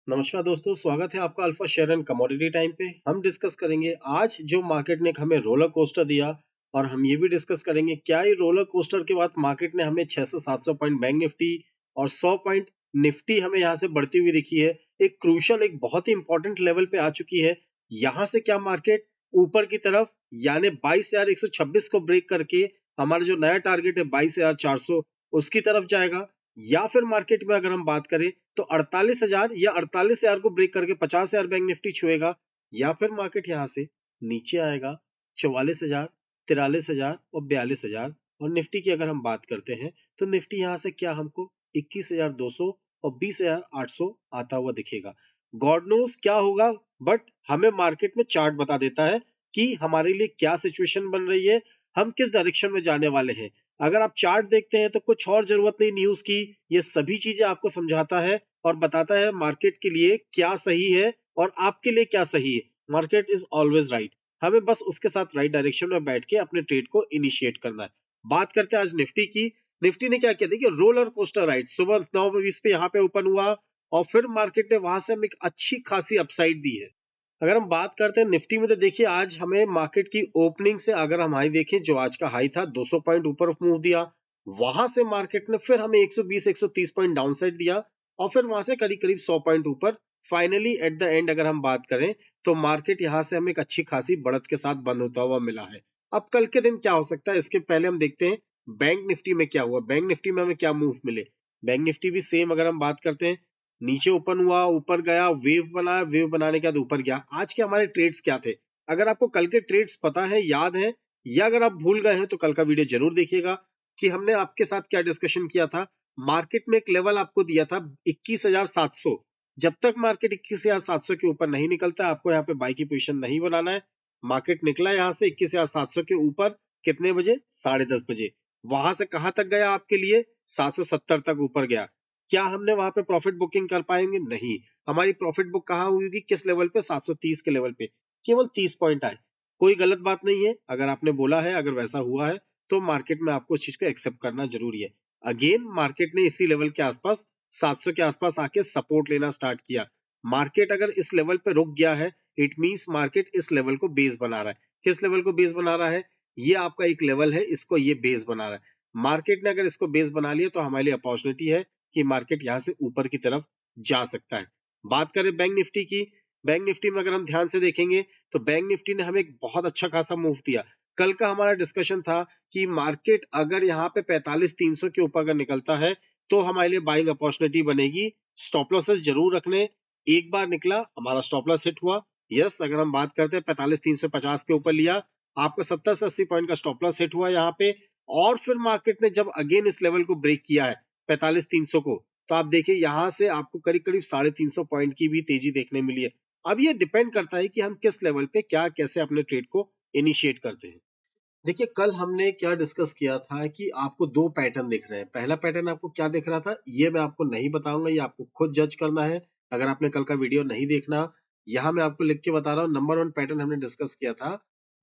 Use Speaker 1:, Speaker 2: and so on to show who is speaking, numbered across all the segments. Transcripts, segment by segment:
Speaker 1: नमस्कार दोस्तों, स्वागत है आपका alpha share and commodity time पे। हम डिस्कस करेंगे आज जो मार्केट ने हमें रोलर कोस्टर दिया, और हम ये भी डिस्कस करेंगे क्या ये रोलर कोस्टर के बाद मार्केट ने हमें 600-700 पॉइंट बैंक निफ्टी और 100 पॉइंट निफ्टी हमें यहाँ से बढ़ती हुई दिखी है। एक क्रूशल, एक बहुत ही इंपॉर्टेंट लेवल पे आ चुकी है। यहाँ से क्या मार्केट ऊपर की तरफ यानी 22,126 को ब्रेक करके हमारा जो नया टारगेट है 22,400 उसकी तरफ जाएगा, या फिर मार्केट में अगर हम बात करें तो 48,000 या 48,000 को ब्रेक करके 50,000 बैंक निफ्टी छुएगा, या फिर मार्केट यहाँ से नीचे आएगा 44,000, 43,000 और 42,000। और निफ्टी की अगर हम बात करते हैं तो निफ्टी यहाँ से क्या हमको 21,200 और 20,800 आता हुआ दिखेगा। गॉड नोस क्या होगा, बट हमें मार्केट में चार्ट बता देता है कि हमारे लिए क्या सिचुएशन बन रही है, हम किस डायरेक्शन में जाने वाले हैं। अगर आप चार्ट देखते हैं तो कुछ और जरूरत नहीं न्यूज की, ये सभी चीजें आपको समझाता है और बताता है मार्केट के लिए क्या सही है और आपके लिए क्या सही है। मार्केट इज ऑलवेज राइट, हमें बस उसके साथ राइट डायरेक्शन में बैठ के अपने ट्रेड को इनिशिएट करना है। बात करते हैं आज निफ्टी की। निफ्टी ने क्या किया, देखिए रोलर कोस्टर राइड, सुबह 9:20 पे यहाँ पे ओपन हुआ और फिर मार्केट ने वहां से हमें एक अच्छी खासी अपसाइड दी है। अगर हम बात करते हैं निफ्टी में तो देखिए आज हमें मार्केट की ओपनिंग से अगर हम हाई देखें, जो आज का हाई था 200 पॉइंट ऊपर मूव दिया, वहां से मार्केट ने फिर हमें 120-130 पॉइंट डाउन साइड दिया और फिर वहां से करीब करीब 100 पॉइंट ऊपर। फाइनली एट द एंड अगर हम बात करें तो मार्केट यहां से हमें एक अच्छी खासी बढ़त के साथ बंद होता हुआ मिला है। अब कल के दिन क्या हो सकता है इसके पहले हम देखते हैं बैंक निफ्टी में क्या हुआ, बैंक निफ्टी में हमें क्या मूव मिले। बैंक निफ्टी भी सेम अगर हम बात करते हैं, नीचे ओपन हुआ, ऊपर गया, वेव बनाया, वेव बनाने के बाद ऊपर गया। आज के हमारे ट्रेड्स क्या थे, अगर आपको कल के ट्रेड्स पता है, याद है, या अगर आप भूल गए हैं तो कल का वीडियो जरूर देखिएगा कि हमने आपके साथ क्या डिस्कशन किया था। मार्केट में एक लेवल आपको दिया था 21,700। जब तक मार्केट 21,700 के ऊपर नहीं निकलता आपको यहाँ पे बाई की पोजीशन नहीं बनाना है। मार्केट निकला यहाँ से 21,700 के ऊपर कितने बजे, 10:30 बजे। वहां से कहां तक गया आपके लिए, 770 तक ऊपर गया। क्या हमने वहां पे प्रॉफिट बुकिंग कर पाएंगे, नहीं। हमारी प्रॉफिट बुक कहाँ हुई होगी, किस लेवल पे, 730 के लेवल पे। केवल 30 पॉइंट आए, कोई गलत बात नहीं है। अगर आपने बोला है, अगर वैसा हुआ है तो मार्केट में आपको इस चीज को एक्सेप्ट करना जरूरी है। अगेन मार्केट ने इसी लेवल के आसपास 700 के आसपास आके सपोर्ट लेना स्टार्ट किया। मार्केट अगर इस लेवल पे रुक गया है, इट मींस मार्केट इस लेवल को बेस बना रहा है। किस लेवल को बेस बना रहा है, ये आपका एक लेवल है, इसको ये बेस बना रहा है। मार्केट ने अगर इसको बेस बना लिया तो हमारे लिए अपॉर्चुनिटी है कि मार्केट यहां से ऊपर की तरफ जा सकता है। बात करें बैंक निफ्टी की, बैंक निफ्टी में अगर हम ध्यान से देखेंगे तो बैंक निफ्टी ने हमें एक बहुत अच्छा खासा मूव दिया। कल का हमारा डिस्कशन था कि मार्केट अगर यहाँ पे 45,300 के ऊपर अगर निकलता है तो हमारे लिए बाइंग अपॉर्चुनिटी बनेगी। स्टॉप लॉसेस जरूर रखने। एक बार निकला, हमारा स्टॉप लॉस हिट हुआ। यस, अगर हम बात करते हैं 45,350 के ऊपर लिया, आपका 70 से 80 पॉइंट का स्टॉप लॉस हिट हुआ यहाँ पे। और फिर मार्केट ने जब अगेन इस लेवल को ब्रेक किया है 45,300 को, तो आप देखिए यहां से आपको करीब करीब 350 पॉइंट की भी तेजी देखने मिली है। अब ये डिपेंड करता है कि हम किस लेवल पे क्या कैसे अपने ट्रेड को इनिशिएट करते हैं। देखिए कल हमने क्या डिस्कस किया था कि आपको दो पैटर्न दिख रहे हैं। पहला पैटर्न आपको क्या दिख रहा था ये मैं आपको नहीं बताऊंगा, ये आपको खुद जज करना है। अगर आपने कल का वीडियो नहीं देखना, यहाँ मैं आपको लिख के बता रहा हूँ। नंबर 1 पैटर्न हमने डिस्कस किया था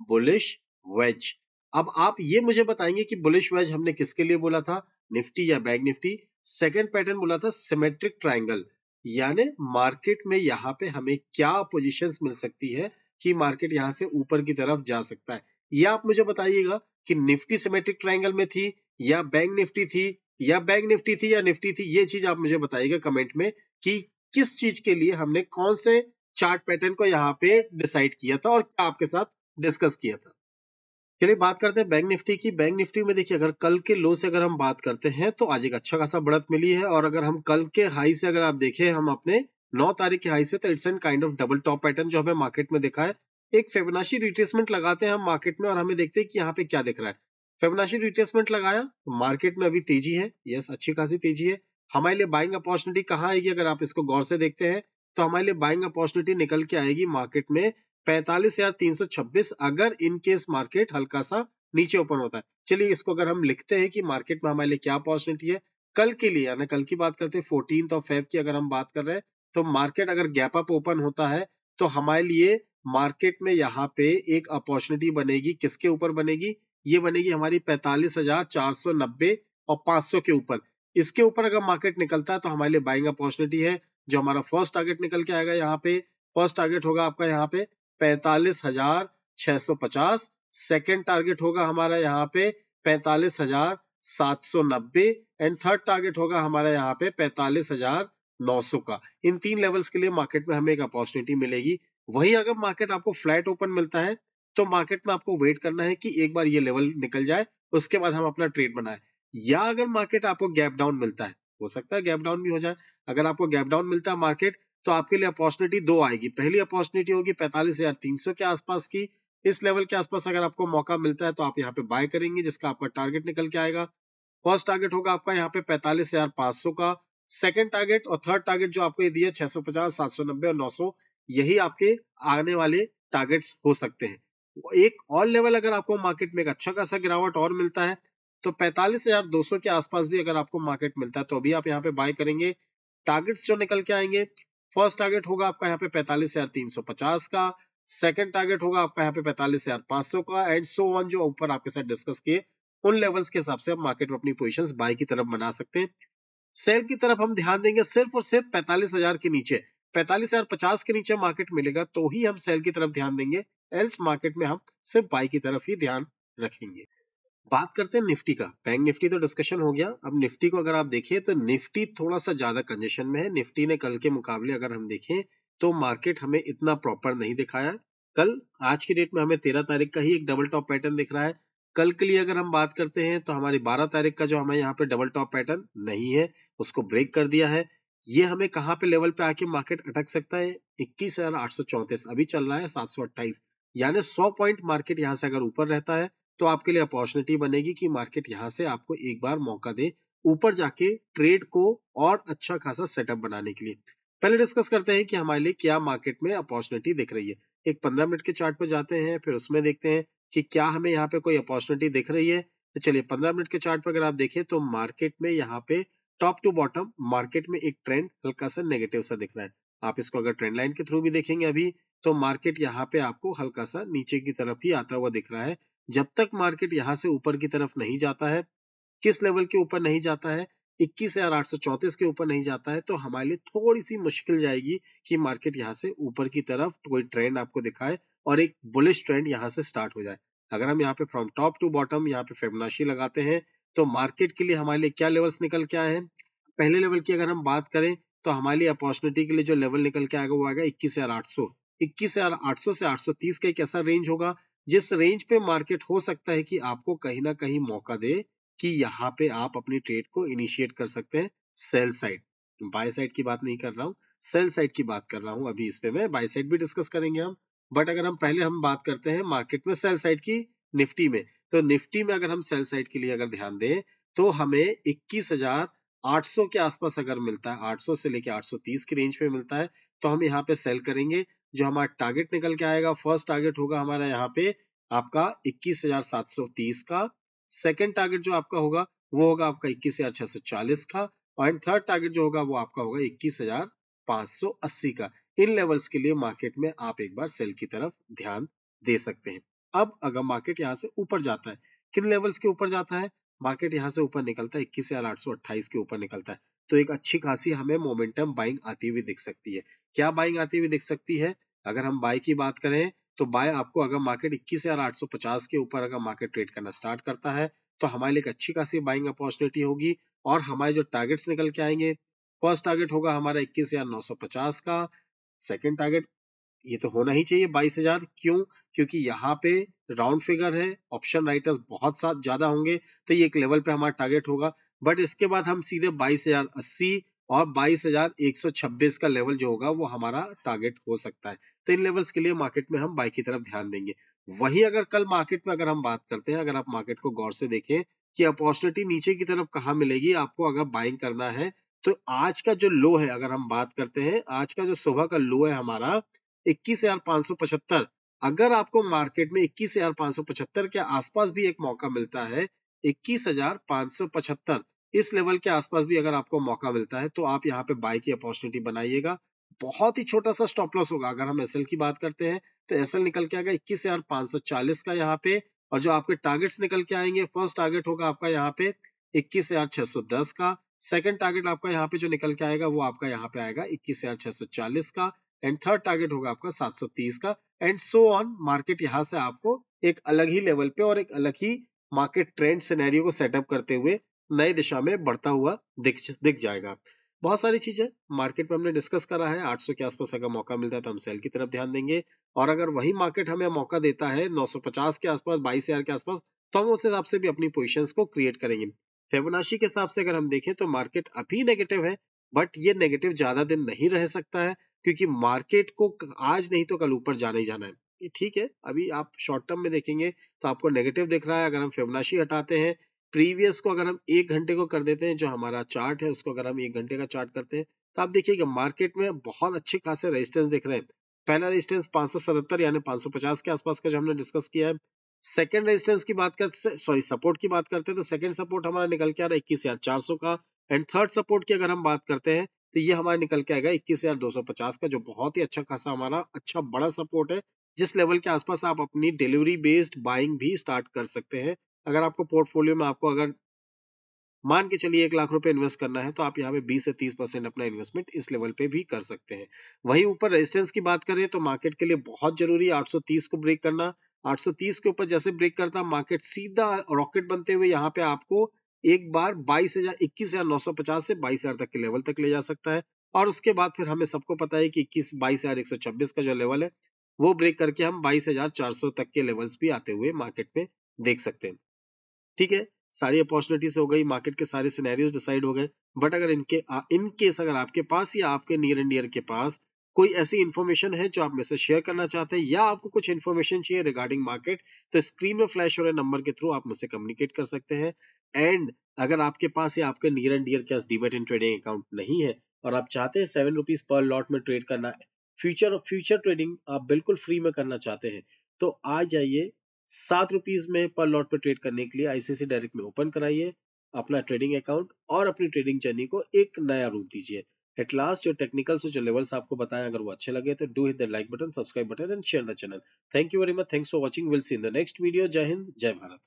Speaker 1: बुलिश वेज। अब आप ये मुझे बताएंगे कि बुलिश वेज हमने किसके लिए बोला था, निफ्टी या बैंक निफ्टी। सेकेंड पैटर्न बोला था सिमेट्रिक ट्राइंगल, यानी मार्केट में यहाँ पे हमें क्या पोजिशन मिल सकती है कि मार्केट यहाँ से ऊपर की तरफ जा सकता है। ये आप मुझे बताइएगा कि निफ्टी सिमेट्रिक ट्रायंगल में थी या बैंक निफ्टी थी, या बैंक निफ्टी थी या निफ्टी थी। ये चीज आप मुझे बताइएगा कमेंट में कि किस चीज के लिए हमने कौन से चार्ट पैटर्न को यहाँ पे डिसाइड किया था और क्या आपके साथ डिस्कस किया था। चलिए बात करते हैं बैंक निफ्टी की। बैंक निफ्टी में देखिए अगर कल के लो से अगर हम बात करते हैं तो आज एक अच्छा खासा बढ़त मिली है। और अगर हम कल के हाई से अगर आप देखें, हम अपने 9 तारीख के हाई से, तो it's an kind of double top pattern जो हमें मार्केट में दिखा है। एक फिबोनाची रिट्रेसमेंट लगाते हैं हम मार्केट में और हमें देखते हैं कि यहाँ पे क्या दिख रहा है। फिबोनाची रिट्रेसमेंट लगाया तो मार्केट में अभी तेजी है, यस अच्छी खासी तेजी है। हमारे लिए बाइंग अपॉर्चुनिटी कहाँ आएगी, अगर आप इसको गौर से देखते हैं तो हमारे लिए बाइंग अपॉर्चुनिटी निकल के आएगी मार्केट में 45,326, अगर इन केस मार्केट हल्का सा नीचे ओपन होता है। चलिए इसको अगर हम लिखते हैं कि मार्केट में हमारे लिए क्या अपॉर्चुनिटी है कल के लिए, यानी कल की बात करते हैं 14 फेब की अगर हम बात कर रहे हैं, तो मार्केट अगर गैप अप ओपन होता है तो हमारे लिए मार्केट में यहाँ पे एक अपॉर्चुनिटी बनेगी। किसके ऊपर बनेगी, ये बनेगी हमारी 45,490 और 500 के ऊपर। इसके ऊपर अगर मार्केट निकलता है तो हमारे लिए बाइंग अपॉर्चुनिटी है। जो हमारा फर्स्ट टारगेट निकल के आएगा यहाँ पे, फर्स्ट टारगेट होगा आपका यहाँ पे 45,650, सेकेंड टारगेट होगा हमारा यहाँ पे 45,790 एंड थर्ड टारगेट होगा हमारा यहाँ पे 45,900 का। इन 3 लेवल्स के लिए मार्केट में हमें एक अपॉर्चुनिटी मिलेगी। वही अगर मार्केट आपको फ्लैट ओपन मिलता है तो मार्केट में आपको वेट करना है कि एक बार ये लेवल निकल जाए, उसके बाद हम अपना ट्रेड बनाए। या अगर मार्केट आपको गैप डाउन मिलता है, हो सकता है गैप डाउन भी हो जाए, अगर आपको गैप डाउन मिलता है मार्केट तो आपके लिए अपॉर्चुनिटी 2 आएगी। पहली अपॉर्चुनिटी होगी 45,300 के आसपास की, इस लेवल के आसपास अगर आपको मौका मिलता है तो आप यहाँ पे बाय करेंगे, जिसका आपका टारगेट निकल के आएगा। फर्स्ट टारगेट होगा आपका यहाँ पे 45,500 का, सेकंड टारगेट और थर्ड टारगेट जो आपको ये दिया 650, 790 और 900, यही आपके आने वाले टारगेट्स हो सकते हैं। एक और लेवल अगर आपको मार्केट में एक अच्छा खासा गिरावट और मिलता है तो 45,200 के आसपास भी अगर आपको मार्केट मिलता है तो अभी आप यहाँ पे बाय करेंगे। टारगेट्स जो निकल के आएंगे, फर्स्ट टारगेट होगा आपका यहाँ पे 45,350 का, सेकंड टारगेट होगा आपका यहाँ पे 45,500 का एंड सो ऑन, जो ऊपर आपके साथ डिस्कस किए उन लेवल्स के हिसाब से आप मार्केट में अपनी पोजीशंस बाय की तरफ बना सकते हैं। सेल की तरफ हम ध्यान देंगे सिर्फ और सिर्फ 45,000 के नीचे, 45,050 के नीचे मार्केट मिलेगा तो ही हम सेल की तरफ ध्यान देंगे, एल्स मार्केट में हम सिर्फ बाय की तरफ ही ध्यान रखेंगे। बात करते हैं निफ्टी का। बैंक निफ्टी तो डिस्कशन हो गया, अब निफ्टी को अगर आप देखिए तो निफ्टी थोड़ा सा ज्यादा कंजेशन में है। निफ्टी ने कल के मुकाबले अगर हम देखें तो मार्केट हमें इतना प्रॉपर नहीं दिखाया। कल आज की डेट में हमें 13 तारीख का ही एक डबल टॉप पैटर्न दिख रहा है। कल के लिए अगर हम बात करते हैं तो हमारी 12 तारीख का जो हमें यहाँ पे डबल टॉप पैटर्न नहीं है, उसको ब्रेक कर दिया है। ये हमें कहाँ पे लेवल पे आके मार्केट अटक सकता है, 21,834 अभी चल रहा है 728, यानी 100 पॉइंट मार्केट यहाँ से अगर ऊपर रहता है तो आपके लिए अपॉर्चुनिटी बनेगी कि मार्केट यहाँ से आपको एक बार मौका दे ऊपर जाके ट्रेड को और अच्छा खासा सेटअप बनाने के लिए। पहले डिस्कस करते हैं कि हमारे लिए क्या मार्केट में अपॉर्चुनिटी दिख रही है। एक 15 मिनट के चार्ट पे जाते हैं, फिर उसमें देखते हैं कि क्या हमें यहाँ पे कोई अपॉर्चुनिटी दिख रही है। तो चलिए 15 मिनट के चार्ट पर अगर आप देखें तो मार्केट में यहाँ पे टॉप टू बॉटम मार्केट में एक ट्रेंड हल्का सा नेगेटिव सा दिख रहा है। आप इसको अगर ट्रेंड लाइन के थ्रू भी देखेंगे अभी तो मार्केट यहाँ पे आपको हल्का सा नीचे की तरफ ही आता हुआ दिख रहा है। जब तक मार्केट यहाँ से ऊपर की तरफ नहीं जाता है, किस लेवल के ऊपर नहीं जाता है, 21,834 के ऊपर नहीं जाता है, तो हमारे लिए थोड़ी सी मुश्किल जाएगी कि मार्केट यहाँ से ऊपर की तरफ कोई ट्रेंड आपको दिखाए और एक बुलिश ट्रेंड यहाँ से स्टार्ट हो जाए। अगर हम यहाँ पे फ्रॉम टॉप टू बॉटम यहाँ पे फिबोनाची लगाते हैं तो मार्केट के लिए हमारे लिए क्या लेवल्स निकल के आए हैं। पहले लेवल की अगर हम बात करें तो हमारे लिए अपॉर्चुनिटी के लिए जो लेवल निकल के आएगा वो आएगा 21,800। 21,800 से 830 का एक ऐसा रेंज होगा जिस रेंज पे मार्केट हो सकता है कि आपको कहीं ना कहीं मौका दे कि यहाँ पे आप अपनी ट्रेड को इनिशिएट कर सकते हैं। सेल साइड, बाय साइड की बात नहीं कर रहा हूँ, सेल साइड की बात कर रहा हूँ। अभी इस पे मैं बाय साइड भी डिस्कस करेंगे हम, बट अगर हम पहले हम बात करते हैं मार्केट में सेल साइड की निफ्टी में, तो निफ्टी में अगर हम सेल साइड के लिए अगर ध्यान दें तो हमें 21,800 के आसपास अगर मिलता है, 800 से लेके 830 की रेंज पे मिलता है तो हम यहाँ पे सेल करेंगे। जो हमारा टारगेट निकल के आएगा, फर्स्ट टारगेट होगा हमारा यहाँ पे आपका 21,730 का, सेकंड टारगेट जो आपका होगा वो होगा आपका 21,640 का और थर्ड टारगेट जो होगा वो आपका होगा 21,580 का। इन लेवल्स के लिए मार्केट में आप एक बार सेल की तरफ ध्यान दे सकते हैं। अब अगर मार्केट यहाँ से ऊपर जाता है, किन लेवल्स के ऊपर जाता है, मार्केट यहाँ से ऊपर निकलता है 21,828 के ऊपर निकलता है तो एक अच्छी खासी हमें मोमेंटम बाइंग आती हुई दिख सकती है। क्या बाइंग आती हुई दिख सकती है, अगर हम बाय की बात करें तो बाय आपको अगर मार्केट 21,850 के ऊपर अगर मार्केट ट्रेड करना स्टार्ट करता है तो हमारे लिए एक अच्छी खासी बाइंग अपॉर्चुनिटी होगी और हमारे जो टारगेट्स निकल के आएंगे, फर्स्ट टारगेट होगा हमारा 21,950 का, सेकंड टारगेट ये तो होना ही चाहिए 22,000। क्यों, क्योंकि यहाँ पे राउंड फिगर है, ऑप्शन राइटर्स बहुत साथ ज्यादा होंगे तो ये एक लेवल पे हमारा टारगेट होगा। बट इसके बाद हम सीधे 22,080 और 22,126 का लेवल जो होगा वो हमारा टारगेट हो सकता है। तो इन लेवल्स के लिए मार्केट में हम बाय की तरफ ध्यान देंगे। वही अगर कल मार्केट में अगर हम बात करते हैं, अगर आप मार्केट को गौर से देखें कि अपॉर्चुनिटी नीचे की तरफ कहाँ मिलेगी आपको अगर बाइंग करना है, तो आज का जो लो है अगर हम बात करते हैं, आज का जो सुबह का लो है हमारा 21,575, अगर आपको मार्केट में 21,575 के आसपास भी एक मौका मिलता है, 21,575 इस लेवल के आसपास भी अगर आपको मौका मिलता है तो आप यहाँ पे बाय की अपॉर्चुनिटी बनाइएगा। बहुत ही छोटा सा स्टॉप लॉस होगा। अगर हम एसएल की बात करते हैं तो एसएल निकल के आएगा 21,540 का यहाँ पे, और जो आपके टारगेट्स निकल के आएंगे, फर्स्ट टारगेट होगा आपका यहाँ पे 21,610 का, सेकंड टारगेट आपका यहाँ पे जो निकल के आएगा वो आपका यहाँ पे आएगा 21,640 का, एंड थर्ड टारगेट होगा आपका 730 का, एंड सो ऑन। मार्केट यहाँ से आपको एक अलग ही लेवल पे और एक अलग ही मार्केट ट्रेंड सिनेरियो को सेटअप करते हुए नई दिशा में बढ़ता हुआ दिख जाएगा। बहुत सारी चीजें मार्केट में हमने डिस्कस करा है। 800 के आसपास अगर मौका मिलता है तो हम सेल की तरफ ध्यान देंगे, और अगर वही मार्केट हमें मौका देता है 950 के आसपास, 22,000 के आसपास, तो हम उस हिसाब से भी अपनी पोजीशंस को क्रिएट करेंगे। फिबोनाची के हिसाब से अगर हम देखें तो मार्केट अभी नेगेटिव है, बट ये नेगेटिव ज्यादा दिन नहीं रह सकता है, क्योंकि मार्केट को आज नहीं तो कल ऊपर जाना ही जाना है। ये ठीक है, अभी आप शॉर्ट टर्म में देखेंगे तो आपको नेगेटिव दिख रहा है। अगर हम फिबोनाची हटाते हैं, प्रीवियस को अगर हम 1 घंटे को कर देते हैं, जो हमारा चार्ट है उसको अगर हम 1 घंटे का चार्ट करते हैं, तो आप देखिएगा मार्केट में बहुत अच्छे खासे रेजिस्टेंस दिख रहे हैं। पहला रेजिस्टेंस 577 यानी 550 के आसपास का जो हमने डिस्कस किया है। सेकंड रेजिस्टेंस की बात करते, सॉरी सपोर्ट की बात करते हैं, तो सेकंड सपोर्ट हमारा निकल के आ रहा है 21,400 का, एंड थर्ड सपोर्ट की अगर हम बात करते हैं तो ये हमारा निकल के आएगा 21,250 का, जो बहुत ही अच्छा खासा हमारा अच्छा बड़ा सपोर्ट है, जिस लेवल के आसपास आप अपनी डिलीवरी बेस्ड बाइंग भी स्टार्ट कर सकते हैं। अगर आपको पोर्टफोलियो में आपको अगर मान के चलिए 1 लाख रुपए इन्वेस्ट करना है, तो आप यहाँ पे 20 से 30% अपना इन्वेस्टमेंट इस लेवल पे भी कर सकते हैं। वहीं ऊपर रेजिस्टेंस की बात करें तो मार्केट के लिए बहुत जरूरी है 830 को ब्रेक करना। 830 के ऊपर जैसे ब्रेक करता मार्केट सीधा रॉकेट बनते हुए यहाँ पे आपको एक बार 21,950 से 22,000 तक के लेवल तक ले जा सकता है, और उसके बाद फिर हमें सबको पता है कि 22,126 का जो लेवल है वो ब्रेक करके हम 22,400 तक के लेवल्स भी आते हुए मार्केट में देख सकते हैं। ठीक है, सारी अपॉर्चुनिटीज हो गई, मार्केट के सारे सिनेरियोज डिसाइड हो गए, बट अगर इन केस अगर आपके पास या आपके नियर एंड डियर के पास कोई ऐसी इन्फॉर्मेशन है जो आप मेरे से शेयर करना चाहते हैं, या आपको कुछ इन्फॉर्मेशन चाहिए रिगार्डिंग मार्केट, तो स्क्रीन में फ्लैश हो रहे नंबर के थ्रू आप मुझसे कम्युनिकेट कर सकते हैं। एंड अगर आपके पास या आपके नियर एंड डियर के पास डीमैट इन ट्रेडिंग अकाउंट नहीं है और आप चाहते हैं 7 रुपीज पर लॉट में ट्रेड करना है, फ्यूचर ट्रेडिंग आप बिल्कुल फ्री में करना चाहते हैं, तो आ जाइए 7 रुपीज में पर लॉट पे ट्रेड करने के लिए आईसीआईसीआई डायरेक्ट में ओपन कराइए अपना ट्रेडिंग अकाउंट, और अपनी ट्रेडिंग जर्नी को एक नया रूप दीजिए। एट लास्ट जो टेक्निकल्स जो लेवल्स आपको बताएं, अगर वो अच्छे लगे तो do hit the like button, subscribe button and share the channel. Thank you very much, thanks for watching, will see in the next video. जय हिंद, जय भारत।